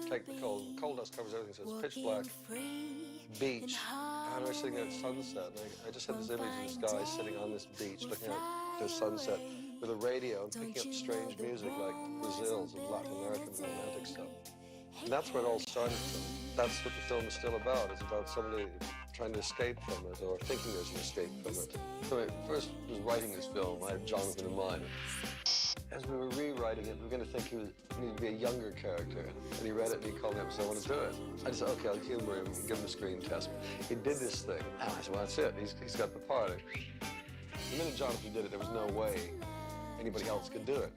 take the coal. Coal dust covers everything, so it's pitch black. Beach. And we're sitting at sunset, and I just had this image of this guy sitting on this beach looking at the sunset with a radio and picking up strange music like Brazil's and Latin American romantic stuff. And that's where it all started from. That's what the film is still about. It's about somebody trying to escape from it or thinking there's an escape from it. So when I first was writing this film, I had Jonathan in mind. As we were rewriting it, we were going to think he needed to be a younger character. And he read it and he called me up and said, I want to do it. I just said, okay, I'll humor him and give him a screen test. He did this thing. And I said, well, that's it. He's got the part. The minute Jonathan did it, there was no way anybody else could do it.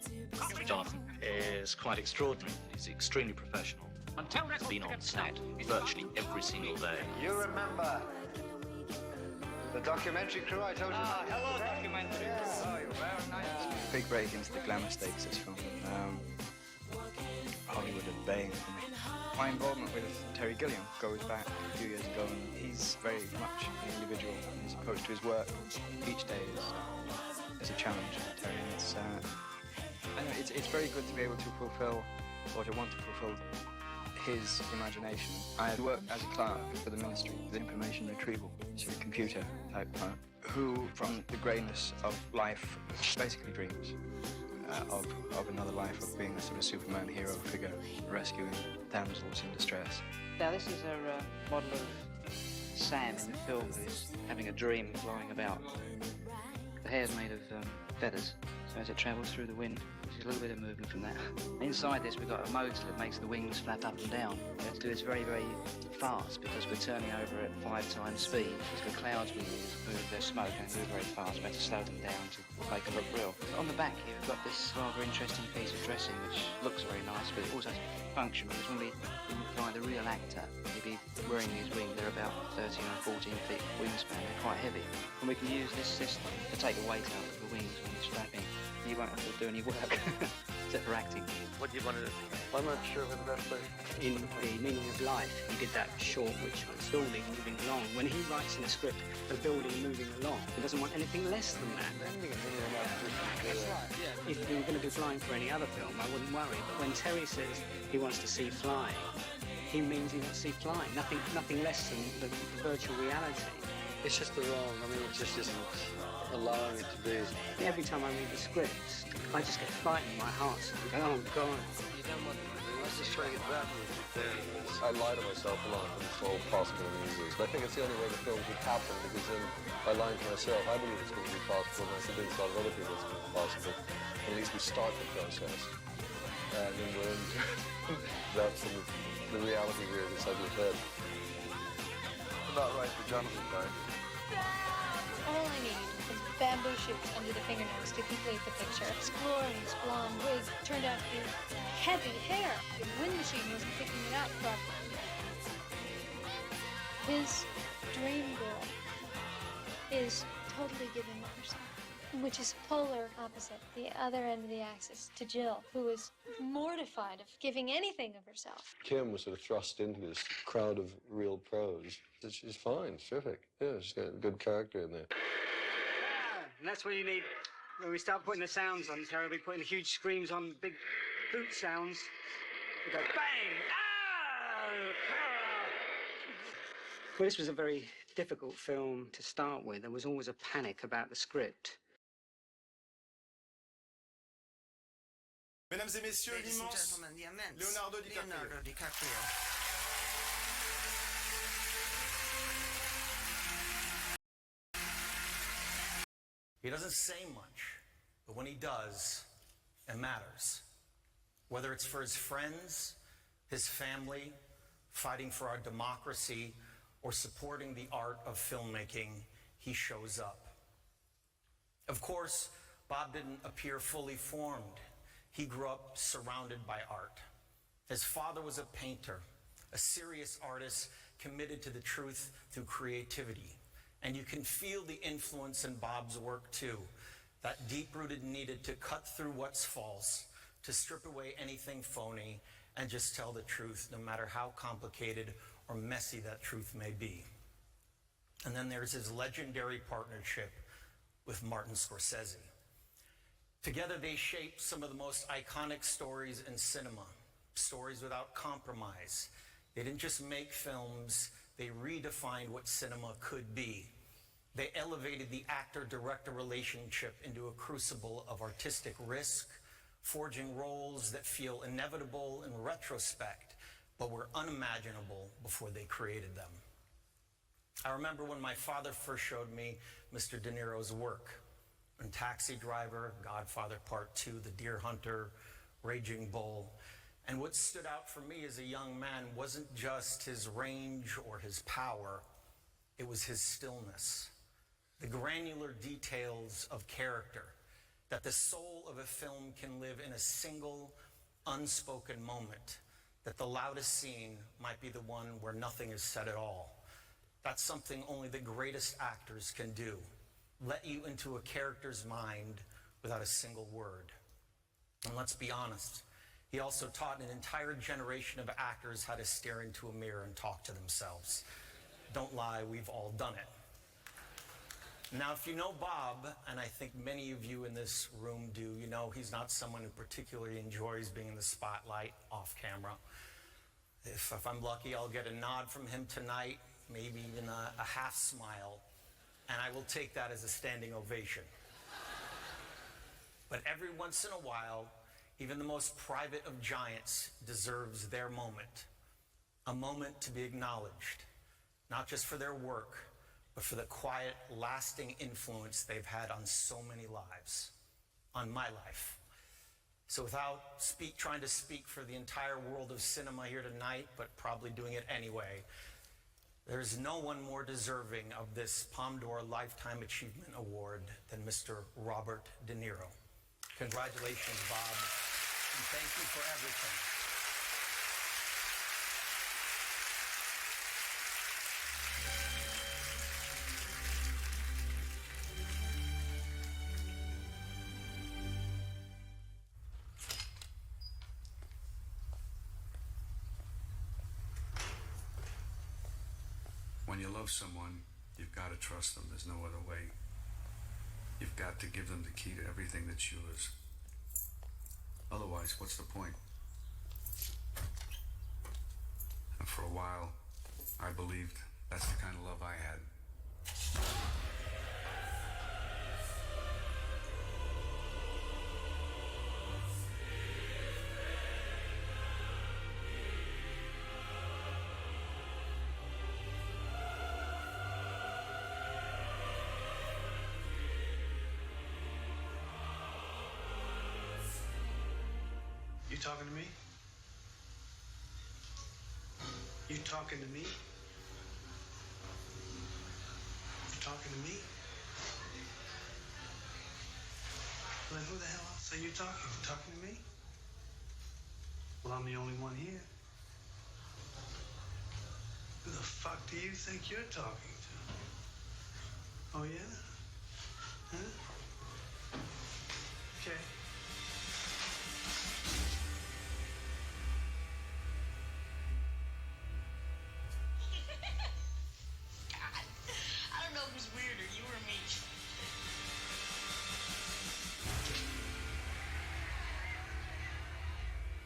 Jonathan is quite extraordinary. He's extremely professional. He's been on set virtually every single day. You remember the documentary crew I told you about? Hello, documentary. Oh, you're very nice. Big break into the glamour stakes, this film. Hollywood at bay for me. My involvement with Terry Gilliam goes back a few years ago, and he's very much an individual. His approach to his work each day is a challenge for Terry. And it's very good to be able to fulfill, or to want to fulfill, his imagination. I had worked as a clerk for the Ministry with information retrieval, so a computer type clerk, who from the greyness of life basically dreams of another life, of being a sort of Superman hero figure, rescuing damsels in distress. Now this is a model of Sam in the film who's having a dream flying about. The hair's made of feathers, so as it travels through the wind, there's a little bit of movement from that. Inside this we've got a motor that makes the wings flap up and down. We have to do this very, very fast because we're turning over at 5 times speed. Because the clouds we move their smoke and move very fast. We have to slow them down to make them look real. On the back here we've got this rather interesting piece of dressing which looks very nice, but it also has function because when we find the real actor, he'd be wearing these wings. They're about 13 or 14 feet wingspan. They're quite heavy. And we can use this system to take the weight out of the wings when you're strapping. You won't have to do any work except for acting. What do you want to do? I'm not sure what the best way. In The Meaning of Life, he did that short which was building moving along. When he writes in a script the building moving along, he doesn't want anything less than that. That's right, yeah. If we were going to do flying for any other film, I wouldn't worry. But when Terry says he wants to see flying, he means he wants to see flying. Nothing less than the virtual reality. It's just the wrong. I mean, it just isn't allowing it to be. Every time I read the scripts, I just get frightened. My heart's going, oh God. You don't want to. I was just trying to get that there. I lie to myself a lot when it's all possible and easy. But I think it's the only way the film could happen, because then by lying to myself, I believe it's going to be possible, and I convince a lot of other people it's going to be possible. At least we start the process. And then we're into that's the reality here inside your head. About right for Jonathan, right? All I need is bamboo shoots under the fingernails to complete the picture. His glorious blonde wig turned out to be heavy hair. The wind machine wasn't picking it up properly. His dream girl is totally giving up herself, which is polar opposite, the other end of the axis, to Jill, who is mortified of giving anything of herself. Kim was sort of thrust into this crowd of real pros. She's fine, she's terrific. Yeah, she's got a good character in there. And that's when you need, when we start putting the sounds on, Terry, we'll be putting huge screams on, big boot sounds. We go bang! Ah! Ah! Well, this was a very difficult film to start with. There was always a panic about the script. Mesdames et messieurs, l'immense Leonardo DiCaprio. He doesn't say much, but when he does, it matters. Whether it's for his friends, his family, fighting for our democracy, or supporting the art of filmmaking, he shows up. Of course, Bob didn't appear fully formed. He grew up surrounded by art. His father was a painter, a serious artist committed to the truth through creativity. And you can feel the influence in Bob's work too, that deep-rooted need to cut through what's false, to strip away anything phony, and just tell the truth, no matter how complicated or messy that truth may be. And then there's his legendary partnership with Martin Scorsese. Together they shaped some of the most iconic stories in cinema, stories without compromise. They didn't just make films, they redefined what cinema could be. They elevated the actor-director relationship into a crucible of artistic risk, forging roles that feel inevitable in retrospect, but were unimaginable before they created them. I remember when my father first showed me Mr. De Niro's work in Taxi Driver, Godfather Part 2, The Deer Hunter, Raging Bull. And what stood out for me as a young man wasn't just his range or his power, it was his stillness. The granular details of character, that the soul of a film can live in a single, unspoken moment, that the loudest scene might be the one where nothing is said at all. That's something only the greatest actors can do, let you into a character's mind without a single word. And let's be honest, he also taught an entire generation of actors how to stare into a mirror and talk to themselves. Don't lie, we've all done it. Now, if you know Bob, and I think many of you in this room do, you know he's not someone who particularly enjoys being in the spotlight off camera. If I'm lucky, I'll get a nod from him tonight, maybe even a half smile, and I will take that as a standing ovation. But every once in a while, even the most private of giants deserves their moment, a moment to be acknowledged, not just for their work, but for the quiet, lasting influence they've had on so many lives, on my life. So without trying to speak for the entire world of cinema here tonight, but probably doing it anyway, there's no one more deserving of this Palme d'Or Lifetime Achievement Award than Mr. Robert De Niro. Congratulations, Bob, and thank you for everything. When you love someone, you've got to trust them. There's no other way. You've got to give them the key to everything that's yours. Otherwise, what's the point? And for a while, I believed that's the kind of love I had. You talking to me? You talking to me? You talking to me? Well, who the hell else are you talking? You talking to me? Well, I'm the only one here. Who the fuck do you think you're talking to? Oh, yeah? Huh? Okay.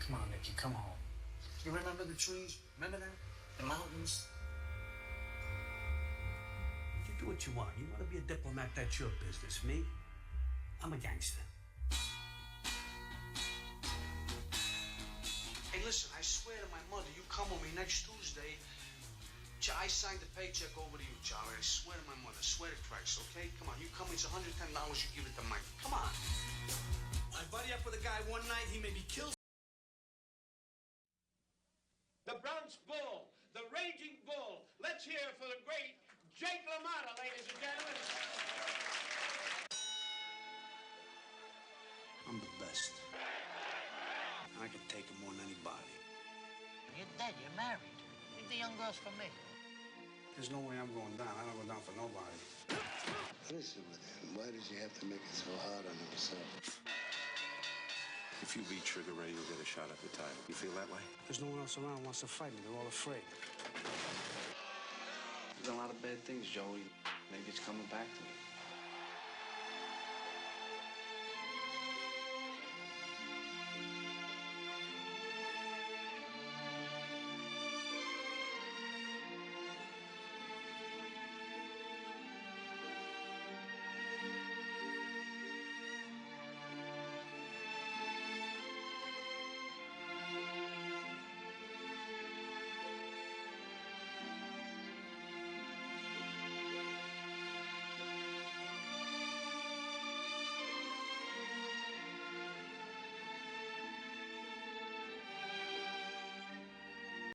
Come on, Nicky, come home. You remember the trees? Remember that? The mountains? You do what you want. You want to be a diplomat, that's your business. Me? I'm a gangster. Hey, listen, I swear to my mother, you come with me next Tuesday. I signed the paycheck over to you, Charlie. I swear to my mother. Swear to Christ, okay? Come on, you come, it's $110, you give it to Mike. Come on. I buddy up with a guy one night, he made me kill. The Bronx Bull, the Raging Bull. Let's hear for the great Jake LaMotta, ladies and gentlemen. I'm the best. I can take it more than anybody. You're dead, you're married. Think the young girl's for me. There's no way I'm going down. I don't go down for nobody. What is it with him? Why does he have to make it so hard on himself? If you beat Sugar Ray, you'll get a shot at the title. You feel that way? There's no one else around who wants to fight me. They're all afraid. There's a lot of bad things, Joey. Maybe it's coming back to me.